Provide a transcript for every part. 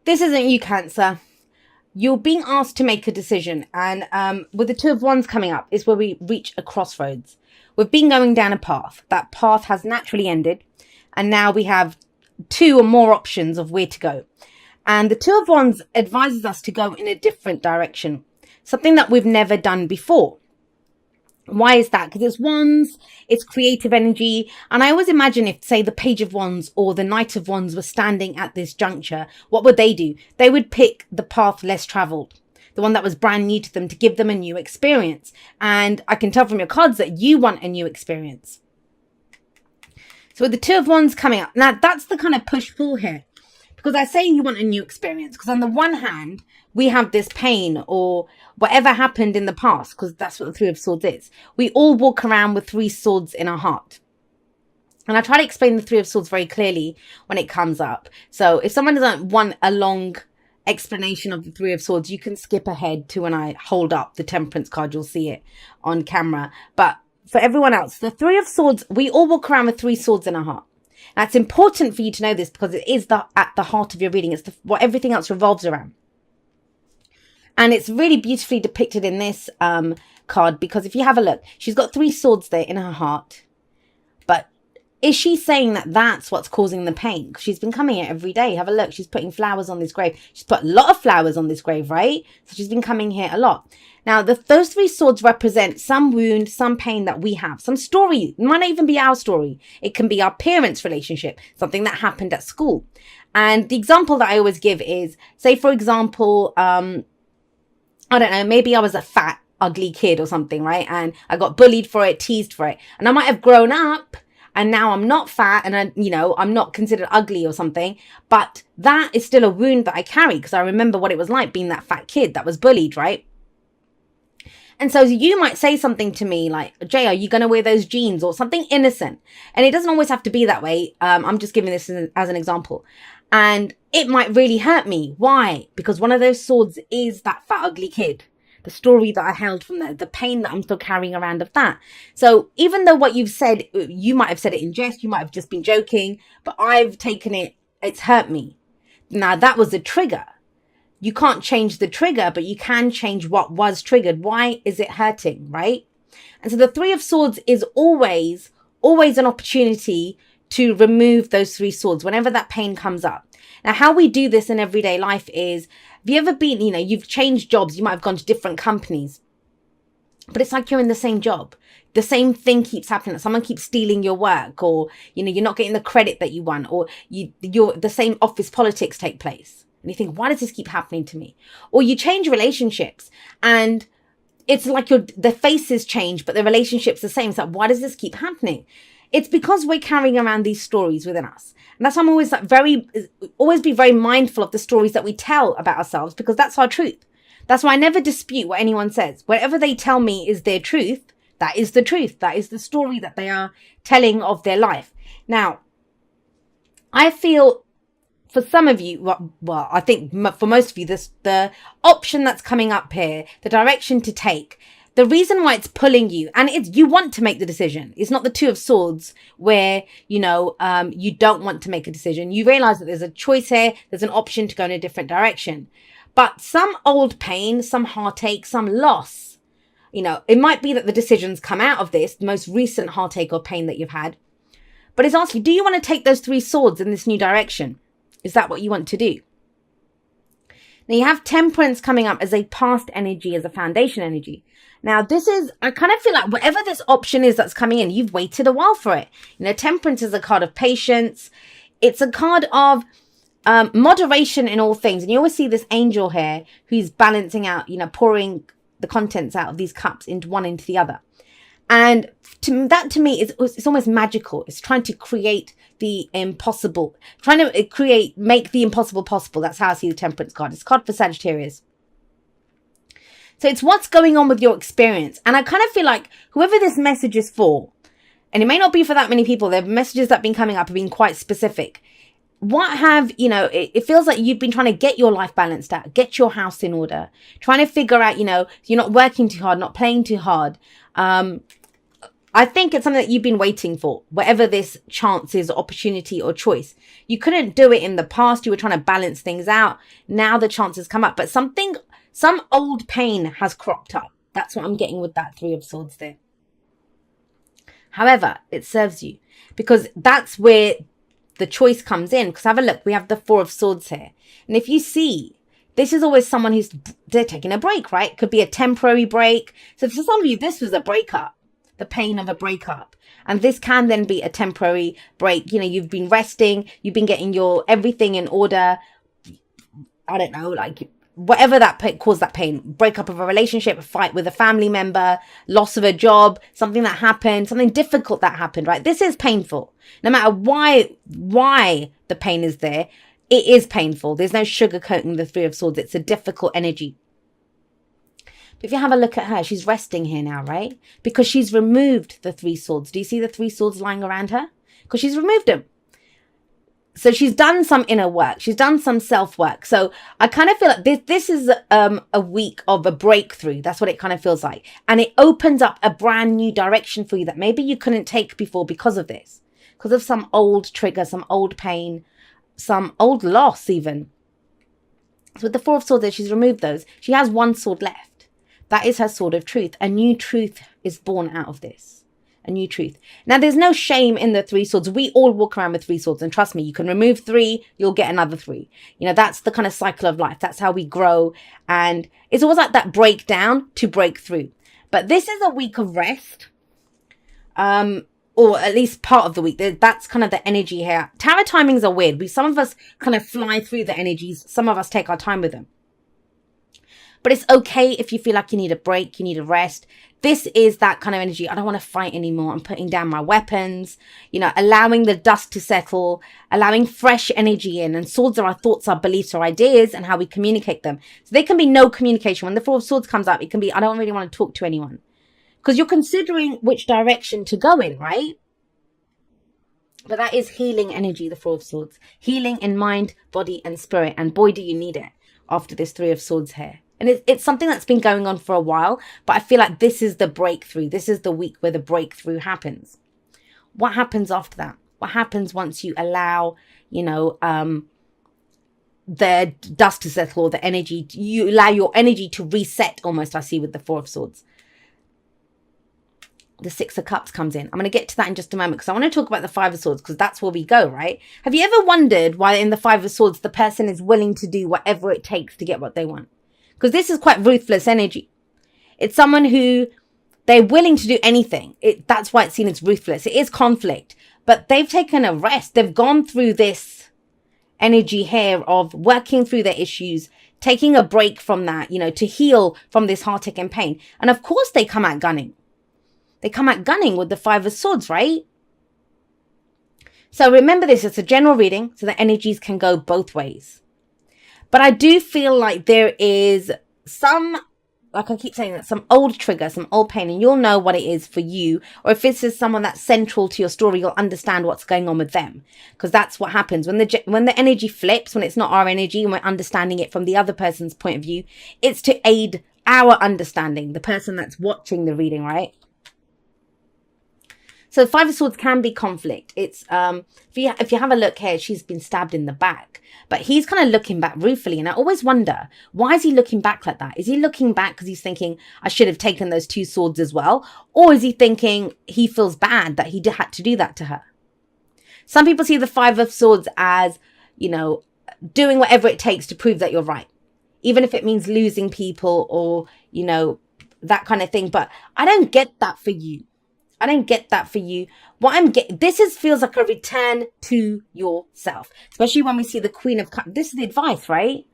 This isn't you, Cancer. You're being asked to make a decision, and with the Two of Wands coming up is where we reach a crossroads. We've been going down a path. That path has naturally ended, and now we have two or more options of where to go. And the Two of Wands advises us to go in a different direction, something that we've never done before. Why is that? Because it's wands, it's creative energy. And I always imagine if, say, the Page of Wands or the Knight of Wands were standing at this juncture, what would they do? They would pick the path less traveled, the one that was brand new to them, to give them a new experience. And I can tell from your cards that you want a new experience. So with the Two of Wands coming up, now that's the kind of push-pull here. Because I say you want a new experience, because on the one hand, we have this pain or whatever happened in the past, because that's what the Three of Swords is. We all walk around with three swords in our heart. And I try to explain the Three of Swords very clearly when it comes up. So if someone doesn't want a long explanation of the Three of Swords, you can skip ahead to when I hold up the Temperance card. You'll see it on camera. But for everyone else, the Three of Swords, we all walk around with three swords in our heart. Now, it's important for you to know this because it is at the heart of your reading. It's what everything else revolves around. And it's really beautifully depicted in this card, because if you have a look, she's got three swords there in her heart. But is she saying that that's what's causing the pain? Because she's been coming here every day. Have a look. She's putting flowers on this grave. She's put a lot of flowers on this grave, right? So she's been coming here a lot. Now, those three swords represent some wound, some pain that we have, some story. It might not even be our story. It can be our parents' relationship, something that happened at school. And the example that I always give is, say, for example, I don't know, maybe I was a fat, ugly kid or something, right? And I got bullied for it, teased for it. And I might have grown up and now I'm not fat and I'm not considered ugly or something. But that is still a wound that I carry, because I remember what it was like being that fat kid that was bullied, right? And so you might say something to me like, Jay, are you going to wear those jeans, or something innocent? And it doesn't always have to be that way. I'm just giving this as an example. And it might really hurt me. Why? Because one of those swords is that fat, ugly kid. The story that I held from there, the pain that I'm still carrying around of that. So even though what you've said, you might have said it in jest, you might have just been joking, but I've taken it, it's hurt me. Now that was the trigger. You can't change the trigger, but you can change what was triggered. Why is it hurting, right? And so the Three of Swords is always an opportunity to remove those three swords whenever that pain comes up. Now, how we do this in everyday life is, have you ever been, you've changed jobs, you might have gone to different companies, but it's like you're in the same job. The same thing keeps happening. Someone keeps stealing your work, or, you're not getting the credit that you want, or the same office politics take place. And you think, why does this keep happening to me? Or you change relationships and it's like the faces change, but the relationship's the same. It's like, why does this keep happening? It's because we're carrying around these stories within us. And that's why I'm always always be very mindful of the stories that we tell about ourselves, because that's our truth. That's why I never dispute what anyone says. Whatever they tell me is their truth. That is the truth. That is the story that they are telling of their life. Now, I feel for some of you, well, I think for most of you, the option that's coming up here, the direction to take, the reason why it's pulling you, and you want to make the decision. It's not the Two of Swords where, you don't want to make a decision. You realize that there's a choice here. There's an option to go in a different direction. But some old pain, some heartache, some loss, it might be that the decisions come out of this, the most recent heartache or pain that you've had. But it's asking, do you want to take those three swords in this new direction? Is that what you want to do? Now you have Temperance coming up as a past energy, as a foundation energy. Now this is, I kind of feel like whatever this option is that's coming in, you've waited a while for it. Temperance is a card of patience. It's a card of moderation in all things. And you always see this angel here who's balancing out, pouring the contents out of these cups into the other. And to me, it's almost magical. It's trying to create the impossible, trying to make the impossible possible. That's how I see the Temperance card. It's a card for Sagittarius. So it's what's going on with your experience. And I kind of feel like whoever this message is for, and it may not be for that many people, the messages that have been coming up have been quite specific. It feels like you've been trying to get your life balanced out, get your house in order, trying to figure out, you're not working too hard, not playing too hard. I think it's something that you've been waiting for, whatever this chance is, opportunity or choice. You couldn't do it in the past. You were trying to balance things out. Now the chances come up, but some old pain has cropped up. That's what I'm getting with that Three of Swords there. However, it serves you because that's where the choice comes in. Because have a look, we have the Four of Swords here. And if you see, this is always someone they're taking a break, right? Could be a temporary break. So for some of you, this was a breakup, the pain of a breakup. And this can then be a temporary break. You know, you've been resting, you've been getting your everything in order. I don't know, like whatever that caused that pain, breakup of a relationship, a fight with a family member, loss of a job, something that happened, something difficult that happened, right? This is painful. No matter why the pain is there, it is painful. There's no sugarcoating the Three of Swords. It's a difficult energy. But if you have a look at her, she's resting here now, right? Because she's removed the Three Swords. Do you see the Three Swords lying around her? Because she's removed them. So she's done some inner work. She's done some self-work. So I kind of feel like this is a week of a breakthrough. That's what it kind of feels like. And it opens up a brand new direction for you that maybe you couldn't take before because of this. Because of some old trigger, some old pain, some old loss even. So with the Four of Swords there, she's removed those. She has one sword left. That is her sword of truth. A new truth is born out of this. A new truth. Now, there's no shame in the Three Swords. We all walk around with Three Swords. And trust me, you can remove 3, you'll get another 3. You know, that's the kind of cycle of life. That's how we grow. And it's always like that breakdown to break through. But this is a week of rest. Or at least part of the week. That's kind of the energy here. Tarot timings are weird. Some of us kind of fly through the energies. Some of us take our time with them. But it's okay if you feel like you need a break, you need a rest. This is that kind of energy. I don't want to fight anymore. I'm putting down my weapons, you know, allowing the dust to settle, allowing fresh energy in. And swords are our thoughts, our beliefs, our ideas, and how we communicate them. So there can be no communication. When the Four of Swords comes up, it can be, I don't really want to talk to anyone. Because you're considering which direction to go in, right? But that is healing energy, the Four of Swords. Healing in mind, body, and spirit. And boy, do you need it after this Three of Swords here. And it's something that's been going on for a while, but I feel like this is the breakthrough. This is the week where the breakthrough happens. What happens after that? What happens once you allow, you know, the dust to settle, or the energy, you allow your energy to reset almost, I see with the Four of Swords. The Six of Cups comes in. I'm going to get to that in just a moment because I want to talk about the Five of Swords because that's where we go, right? Have you ever wondered why in the Five of Swords the person is willing to do whatever it takes to get what they want? Because this is quite ruthless energy. It's someone who they're willing to do anything. That's why it's seen as ruthless. It is conflict, but they've taken a rest. They've gone through this energy here of working through their issues, taking a break from that, you know, to heal from this heartache and pain. And of course they come out gunning. They come out gunning with the Five of Swords, right? So remember this, it's a general reading, so the energies can go both ways. But I do feel like there is some, like I keep saying, that some old trigger, some old pain, and you'll know what it is for you. Or if this is someone that's central to your story, you'll understand what's going on with them. Because that's what happens when the energy flips, when it's not our energy and we're understanding it from the other person's point of view. It's to aid our understanding, the person that's watching the reading, right? So Five of Swords can be conflict. It's if you have a look here, she's been stabbed in the back, but he's kind of looking back ruefully. And I always wonder, why is he looking back like that? Is he looking back because he's thinking, I should have taken those 2 swords as well? Or is he thinking he feels bad that he had to do that to her? Some people see the Five of Swords as, you know, doing whatever it takes to prove that you're right, even if it means losing people or, you know, that kind of thing. But I don't get that for you. I don't get that for you. What I'm getting, feels like a return to yourself, especially when we see the Queen of Cups. This is the advice, right?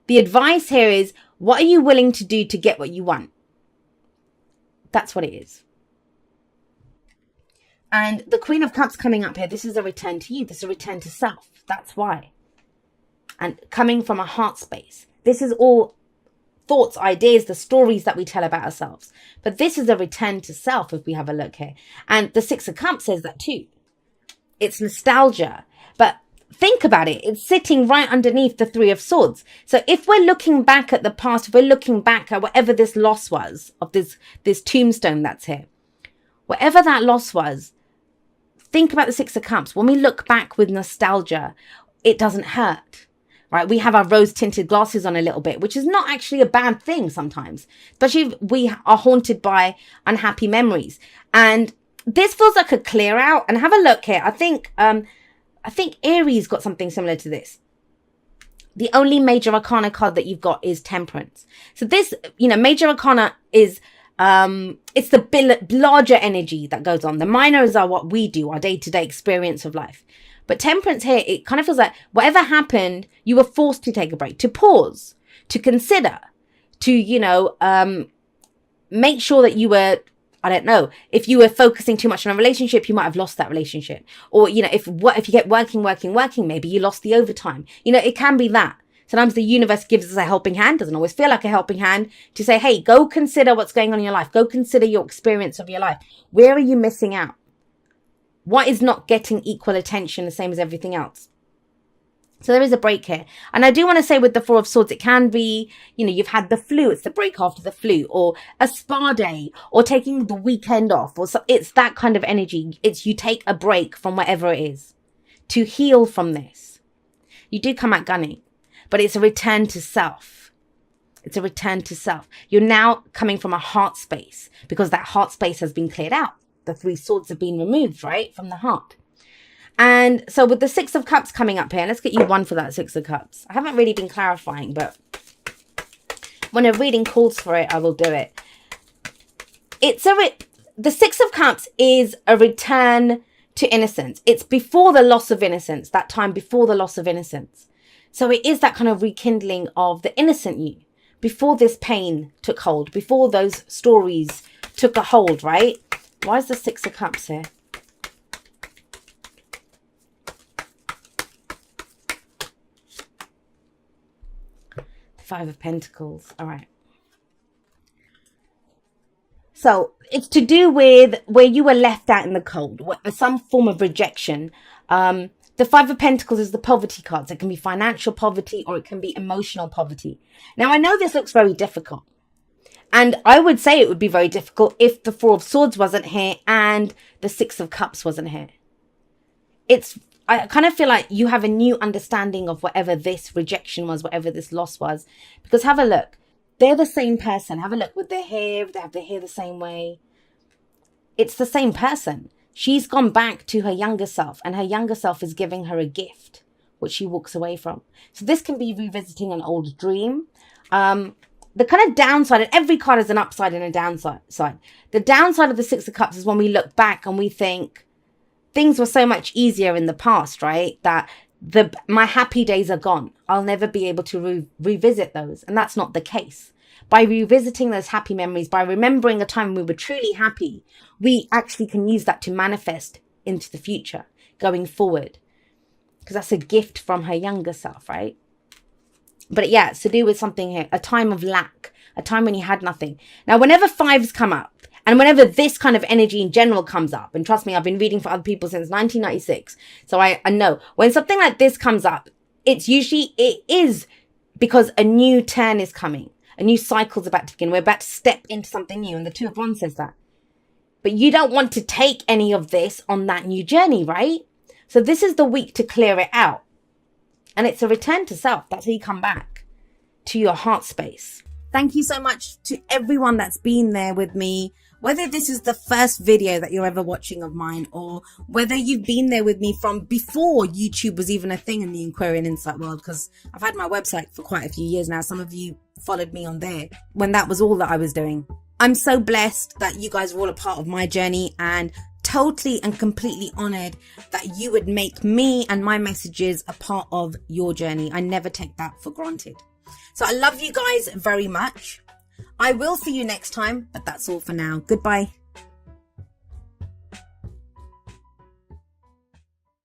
The advice here is, what are you willing to do to get what you want? That's what it is. And the Queen of Cups coming up here, this is a return to you. This is a return to self. That's why. And coming from a heart space. This is all thoughts, ideas, the stories that we tell about ourselves. But this is a return to self if we have a look here. And the Six of Cups says that too. It's nostalgia. But think about it. It's sitting right underneath the Three of Swords. So if we're looking back at the past, if we're looking back at whatever this loss was of this tombstone that's here, Whatever that loss was, think about the Six of Cups. When we look back with nostalgia, it doesn't hurt, right? We have our rose-tinted glasses on a little bit, which is not actually a bad thing sometimes, especially if we are haunted by unhappy memories. And this feels like a clear out. And have a look here. I think Aries got something similar to this. The only major arcana card that you've got is Temperance. So this, major arcana is, it's the larger energy that goes on. The minors are what we do, our day-to-day experience of life. But Temperance here, it kind of feels like whatever happened, you were forced to take a break, to pause, to consider, to, make sure that you were, I don't know, if you were focusing too much on a relationship, you might have lost that relationship. Or, if you get working, maybe you lost the overtime. It can be that. Sometimes the universe gives us a helping hand, doesn't always feel like a helping hand, to say, hey, go consider what's going on in your life. Go consider your experience of your life. Where are you missing out? What is not getting equal attention, the same as everything else? So there is a break here. And I do want to say with the Four of Swords, it can be, you've had the flu. It's the break after the flu, or a spa day, or taking the weekend off. Or so, it's that kind of energy. It's you take a break from whatever it is to heal from this. You do come out gunning, but it's a return to self. It's a return to self. You're now coming from a heart space because that heart space has been cleared out. The Three Swords have been removed, right, from the heart. And so with the Six of Cups coming up here, let's get you one for that Six of Cups. I haven't really been clarifying, but when a reading calls for it, I will do it. The Six of Cups is a return to innocence. It's before the loss of innocence, that time before the loss of innocence. So it is that kind of rekindling of the innocent you, before this pain took hold, before those stories took a hold, right? Why is the Six of Cups here? Five of Pentacles. All right. So it's to do with where you were left out in the cold, some form of rejection. The Five of Pentacles is the poverty cards. It can be financial poverty or it can be emotional poverty. Now, I know this looks very difficult. And I would say it would be very difficult if the Four of Swords wasn't here and the Six of Cups wasn't here. I kind of feel like you have a new understanding of whatever this rejection was, whatever this loss was. Because have a look. They're the same person. Have a look with their hair. They have their hair the same way. It's the same person. She's gone back to her younger self, and her younger self is giving her a gift, which she walks away from. So this can be revisiting an old dream. The kind of downside, and every card has an upside and a downside. The downside of the Six of Cups is when we look back and we think things were so much easier in the past, right? That my happy days are gone. I'll never be able to revisit those. And that's not the case. By revisiting those happy memories, by remembering a time we were truly happy, we actually can use that to manifest into the future, going forward. Because that's a gift from her younger self, right? But yeah, it's to do with something here, a time of lack, a time when you had nothing. Now, whenever fives come up, and whenever this kind of energy in general comes up, and trust me, I've been reading for other people since 1996, so I know, when something like this comes up, it is because a new turn is coming. A new cycle's about to begin. We're about to step into something new, and the Two of Wands says that. But you don't want to take any of this on that new journey, right? So this is the week to clear it out. And it's a return to self. That's how you come back to your heart space. Thank you so much to everyone that's been there with me. Whether this is the first video that you're ever watching of mine, or whether you've been there with me from before YouTube was even a thing in the Aquarian Insight world, because I've had my website for quite a few years now. Some of you followed me on there when that was all that I was doing. I'm so blessed that you guys are all a part of my journey, and totally and completely honored that you would make me and my messages a part of your journey. I never take that for granted. So I love you guys very much. I will see you next time, but that's all for now. Goodbye.